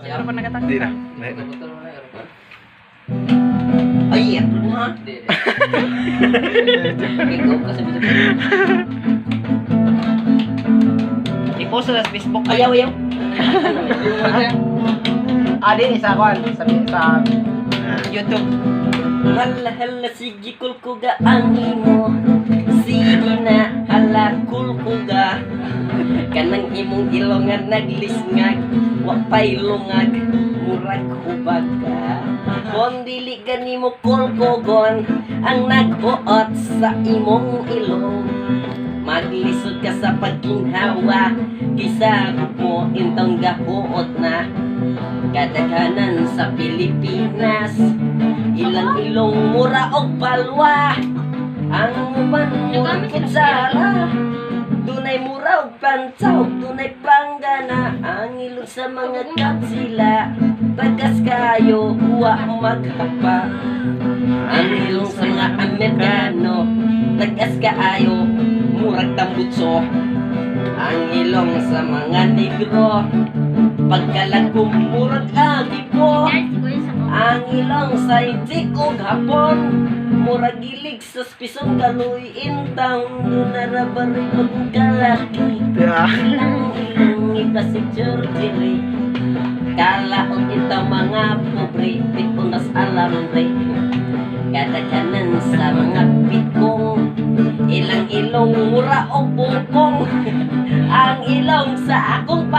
Ano pa nagatakot? Hindi na. Lahat na. Ay, ito nga. Ikaw kasi bisa. I-post sa Facebook. Ayaw, ayaw. Din isa ko sa YouTube. Hala, hala, sige kulkuga ang imo. Sige na, hala, kulkuga. Kanang imong ilongan naglisngag. Wapay lungag, murag hubaga. Kung dili ganimo kulkugon ang nag-uot sa imong ilong. Maglisod ka sa pagkinhawa, kisa mo intong gahuot na. Kadaghanan sa Pilipinas, ilang ilong mura og palwa. Ang uban murag kutsara, dunay mura og pantsaw, dunay panggana. Ang ilong sa mga kapsila, tagas kayo, huwa maghapa. Ang ilong sa mga Amerikano, tagas kaayo, murag tambutso. Ang ilong sa mga negro, pagkalagong murag agipo. Ang ilong sa itik o hapon, murag gilig sa spisong kaluy intang. Dunarabarilog kalaki, ilang ilong iplasik surgery. Kalaot itang mga pobre, pitunas alambre. Kadaghanan sa mga pitkong, ilang ilong mura o bukong. Ang ilong sa akong